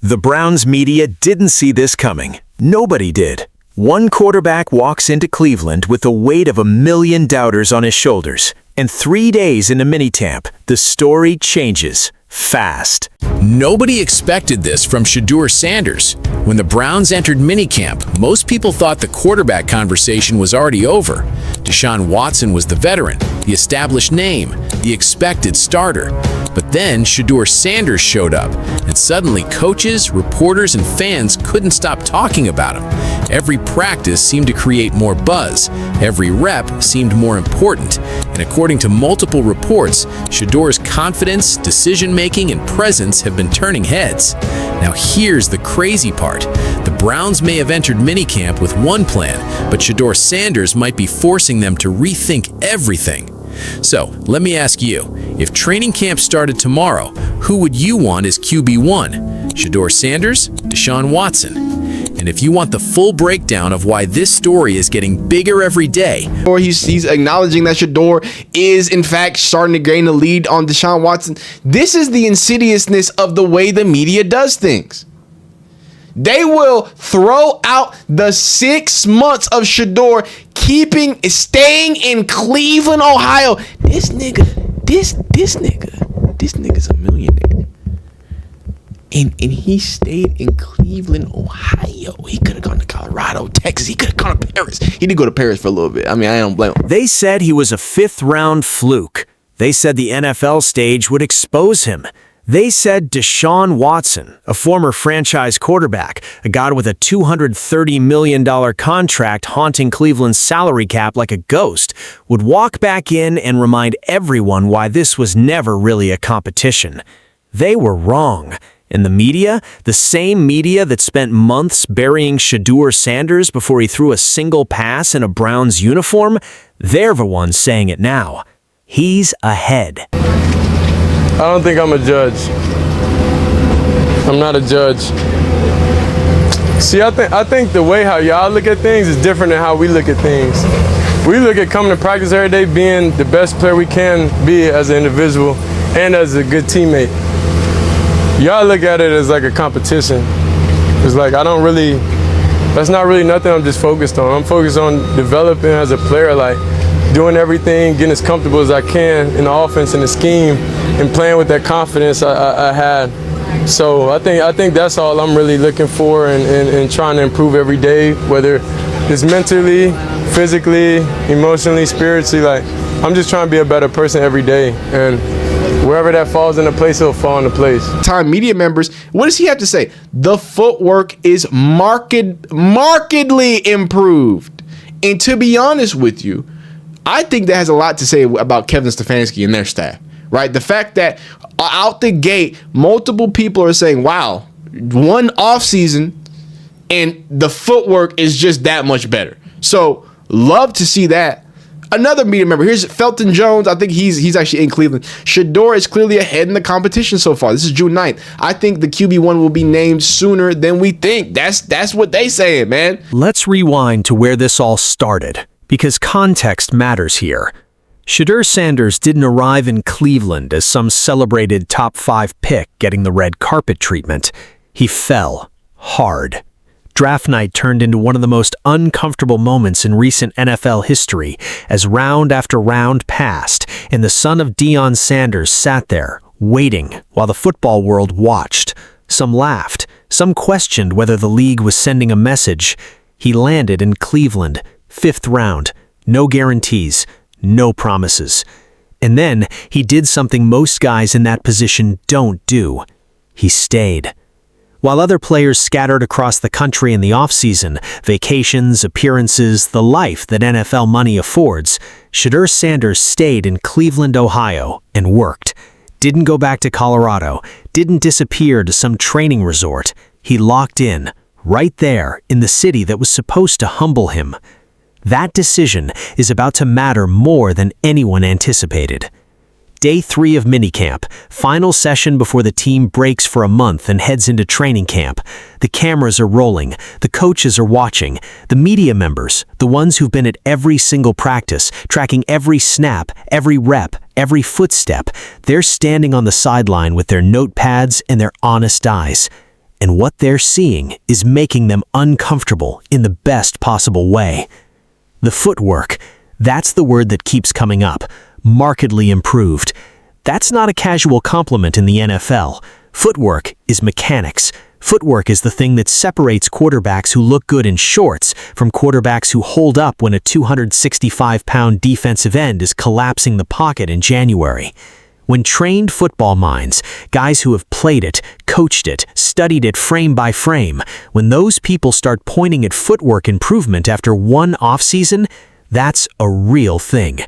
The Browns media didn't see this coming. Nobody did. One quarterback walks into Cleveland with the weight of 1,000,000 doubters on his shoulders. And 3 days into Minicamp, the story changes fast. Nobody expected this from Shedeur Sanders. When the Browns entered Minicamp, most people thought the quarterback conversation was already over. Deshawn Watson was the veteran, the established name, the expected starter. But then Shedeur Sanders showed up, and suddenly coaches, reporters, and fans couldn't stop talking about him. Every practice seemed to create more buzz. Every rep seemed more important. And according to multiple reports, Shedeur's confidence, decision-making, and presence have been turning heads. Now here's the crazy part. The Browns may have entered Minicamp with one plan, but Shedeur Sanders might be forcing them to rethink everything. So, let me ask you, if training camp started tomorrow, who would you want as QB1? Shedeur Sanders, Deshawn Watson? And if you want the full breakdown of why this story is getting bigger every day, or he's acknowledging that Shedeur is in fact starting to gain a lead on Deshawn Watson. This is the insidiousness of the way the media does things. They will throw out the 6 months of Shedeur staying in Cleveland, Ohio. This nigga's a millionaire. And he stayed in Cleveland, Ohio. He could have gone to Colorado, Texas. He could have gone to Paris. He did go to Paris for a little bit. I mean, I don't blame him. They said he was a 5th-round fluke. They said the NFL stage would expose him. They said Deshawn Watson, a former franchise quarterback, a guy with a $230 million contract haunting Cleveland's salary cap like a ghost, would walk back in and remind everyone why this was never really a competition. They were wrong. And the media, the same media that spent months burying Shedeur Sanders before he threw a single pass in a Browns uniform, they're the ones saying it now. He's ahead. I don't think I'm a judge. I'm not a judge. See, I think the way how y'all look at things is different than how we look at things. We look at coming to practice every day being the best player we can be as an individual and as a good teammate. Y'all look at it as like a competition. It's like that's not really nothing I'm just focused on. I'm focused on developing as a player, like doing everything, getting as comfortable as I can in the offense and the scheme, and playing with that confidence I had. So I think that's all I'm really looking for and trying to improve every day, whether it's mentally, physically, emotionally, spiritually. Like, I'm just trying to be a better person every day. And wherever that falls into place, it'll fall into place. Time media members, what does he have to say? The footwork is markedly improved. And to be honest with you, I think that has a lot to say about Kevin Stefanski and their staff, right? The fact that out the gate, multiple people are saying, wow, one offseason and the footwork is just that much better. So love to see that. Another media member, here's Felton Jones. I think he's actually in Cleveland. Shedeur is clearly ahead in the competition so far. This is June 9th. I think the QB1 will be named sooner than we think. That's what they saying, man. Let's rewind to where this all started, because context matters here. Shedeur Sanders didn't arrive in Cleveland as some celebrated top 5 pick getting the red carpet treatment. He fell hard. Draft night turned into one of the most uncomfortable moments in recent NFL history as round after round passed and the son of Deshawn Sanders sat there, waiting while the football world watched. Some laughed, some questioned whether the league was sending a message. He landed in Cleveland, 5th round, no guarantees, no promises. And then he did something most guys in that position don't do. He stayed. While other players scattered across the country in the offseason, vacations, appearances, the life that NFL money affords, Shedeur Sanders stayed in Cleveland, Ohio, and worked. Didn't go back to Colorado, didn't disappear to some training resort. He locked in, right there in the city that was supposed to humble him. That decision is about to matter more than anyone anticipated. Day 3 of Minicamp, final session before the team breaks for a month and heads into training camp. The cameras are rolling, the coaches are watching, the media members, the ones who've been at every single practice, tracking every snap, every rep, every footstep, they're standing on the sideline with their notepads and their honest eyes. And what they're seeing is making them uncomfortable in the best possible way. The footwork, that's the word that keeps coming up. Markedly improved. That's not a casual compliment in the NFL. Footwork is mechanics. Footwork is the thing that separates quarterbacks who look good in shorts from quarterbacks who hold up when a 265-pound defensive end is collapsing the pocket in January. When trained football minds, guys who have played it, coached it, studied it frame by frame, when those people start pointing at footwork improvement after one offseason, that's a real thing.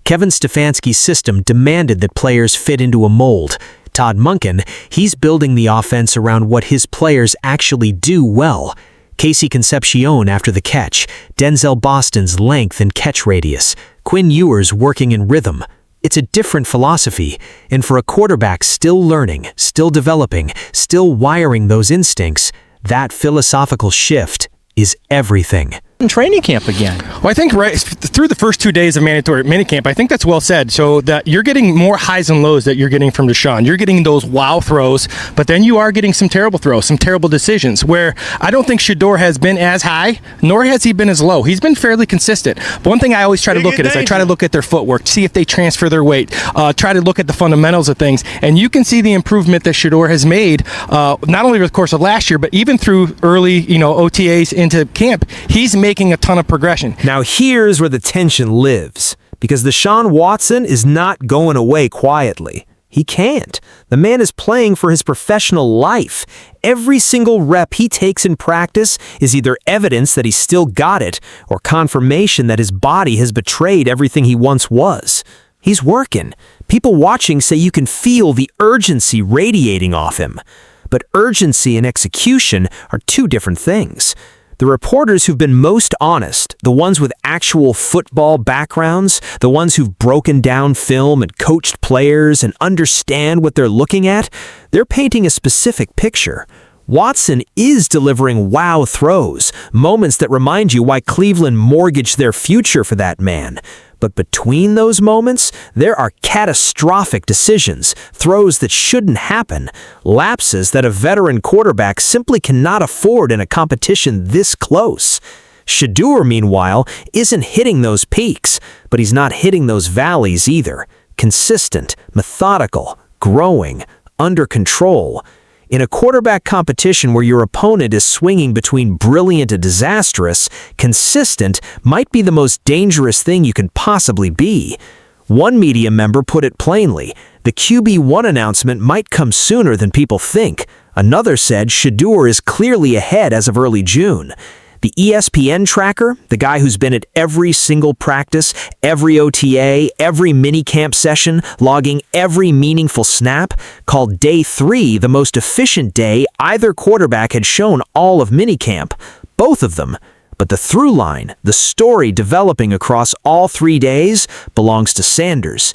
Kevin Stefanski's system demanded that players fit into a mold. Todd Monken, he's building the offense around what his players actually do well. Casey Concepcion after the catch, Denzel Boston's length and catch radius, Quinn Ewers working in rhythm. It's a different philosophy, and for a quarterback still learning, still developing, still wiring those instincts, that philosophical shift is everything. In training camp again. Well, I think right through the first 2 days of mandatory minicamp, I think that's well said. So that you're getting more highs and lows that you're getting from Deshawn. You're getting those wow throws, but then you are getting some terrible throws, some terrible decisions where I don't think Shedeur has been as high, nor has he been as low. He's been fairly consistent. But one thing I always try to look at is I try to look at their footwork, see if they transfer their weight, try to look at the fundamentals of things, and you can see the improvement that Shedeur has made, not only over the course of last year, but even through early, OTAs into camp. He's making a ton of progression. Now here's where the tension lives, because Deshawn Watson is not going away quietly. He can't. The man is playing for his professional life. Every single rep he takes in practice is either evidence that he's still got it or confirmation that his body has betrayed everything he once was. He's working. People watching say you can feel the urgency radiating off him. But urgency and execution are two different things. The reporters who've been most honest, the ones with actual football backgrounds, the ones who've broken down film and coached players and understand what they're looking at, they're painting a specific picture. Watson is delivering wow throws, moments that remind you why Cleveland mortgaged their future for that man. But between those moments, there are catastrophic decisions, throws that shouldn't happen, lapses that a veteran quarterback simply cannot afford in a competition this close. Shedeur, meanwhile, isn't hitting those peaks, but he's not hitting those valleys either. Consistent, methodical, growing, under control. In a quarterback competition where your opponent is swinging between brilliant and disastrous, consistent might be the most dangerous thing you can possibly be. One media member put it plainly, the QB1 announcement might come sooner than people think. Another said Shedeur is clearly ahead as of early June. The ESPN tracker, the guy who's been at every single practice, every OTA, every minicamp session, logging every meaningful snap, called day 3 the most efficient day either quarterback had shown all of minicamp. Both of them. But the through line, the story developing across all 3 days, belongs to Sanders.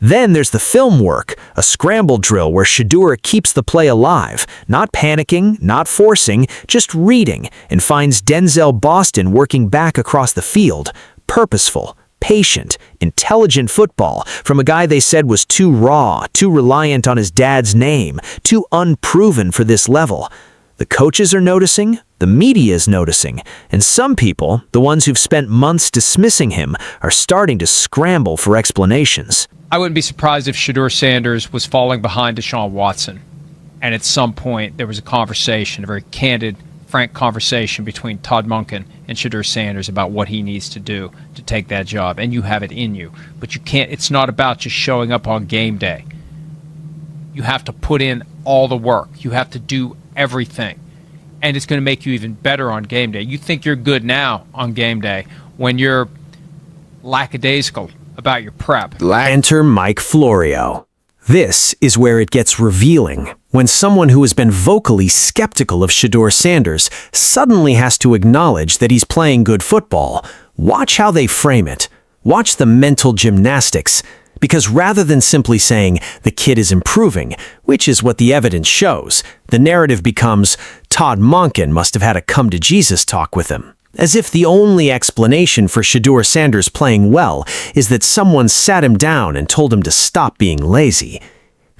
Then there's the film work, a scramble drill where Shedeur keeps the play alive, not panicking, not forcing, just reading, and finds Denzel Boston working back across the field. Purposeful, patient, intelligent football from a guy they said was too raw, too reliant on his dad's name, too unproven for this level. The coaches are noticing, the media is noticing, and some people, the ones who've spent months dismissing him, are starting to scramble for explanations. I wouldn't be surprised if Shedeur Sanders was falling behind Deshawn Watson. And at some point, there was a conversation, a very candid, frank conversation between Todd Monken and Shedeur Sanders about what he needs to do to take that job. And you have it in you. But you can't, it's not about just showing up on game day. You have to put in all the work. You have to do everything. And it's going to make you even better on game day. You think you're good now on game day when you're lackadaisical about your prep. Enter Mike Florio. This is where it gets revealing, when someone who has been vocally skeptical of Shedeur Sanders suddenly has to acknowledge that he's playing good football. Watch how they frame it. Watch the mental gymnastics. Because rather than simply saying the kid is improving, which is what the evidence shows, the narrative becomes Todd Monken must have had a come-to-Jesus talk with him. As if the only explanation for Shedeur Sanders playing well is that someone sat him down and told him to stop being lazy.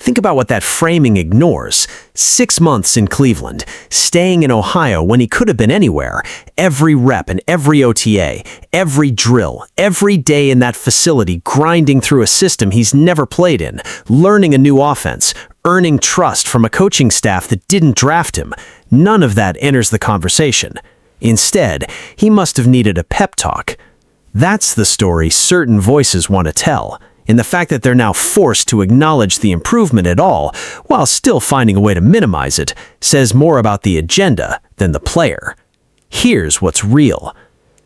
Think about what that framing ignores. 6 months in Cleveland, staying in Ohio when he could have been anywhere. Every rep and every OTA, every drill, every day in that facility grinding through a system he's never played in, learning a new offense, earning trust from a coaching staff that didn't draft him. None of that enters the conversation. Instead, he must have needed a pep talk. That's the story certain voices want to tell. And the fact that they're now forced to acknowledge the improvement at all, while still finding a way to minimize it, says more about the agenda than the player. Here's what's real.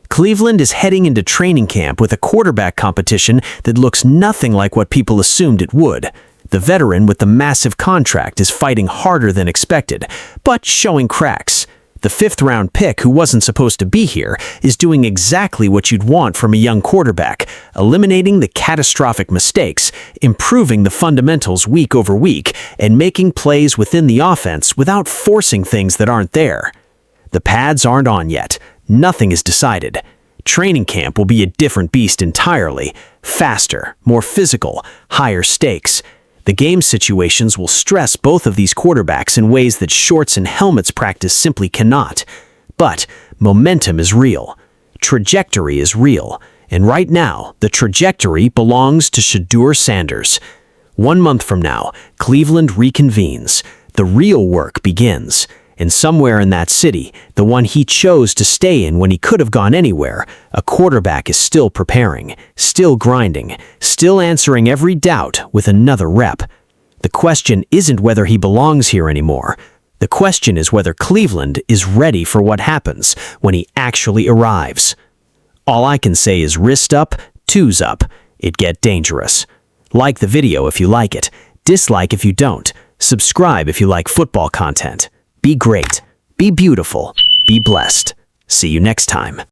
Cleveland is heading into training camp with a quarterback competition that looks nothing like what people assumed it would. The veteran with the massive contract is fighting harder than expected, but showing cracks. The 5th-round pick, who wasn't supposed to be here, is doing exactly what you'd want from a young quarterback, eliminating the catastrophic mistakes, improving the fundamentals week over week, and making plays within the offense without forcing things that aren't there. The pads aren't on yet. Nothing is decided. Training camp will be a different beast entirely. Faster, more physical, higher stakes. The game situations will stress both of these quarterbacks in ways that shorts and helmets practice simply cannot. But momentum is real. Trajectory is real. And right now, the trajectory belongs to Shedeur Sanders. 1 month from now, Cleveland reconvenes. The real work begins. And somewhere in that city, the one he chose to stay in when he could have gone anywhere, a quarterback is still preparing, still grinding, still answering every doubt with another rep. The question isn't whether he belongs here anymore. The question is whether Cleveland is ready for what happens when he actually arrives. All I can say is wrist up, twos up. It get dangerous. Like the video if you like it. Dislike if you don't. Subscribe if you like football content. Be great, be beautiful, be blessed. See you next time.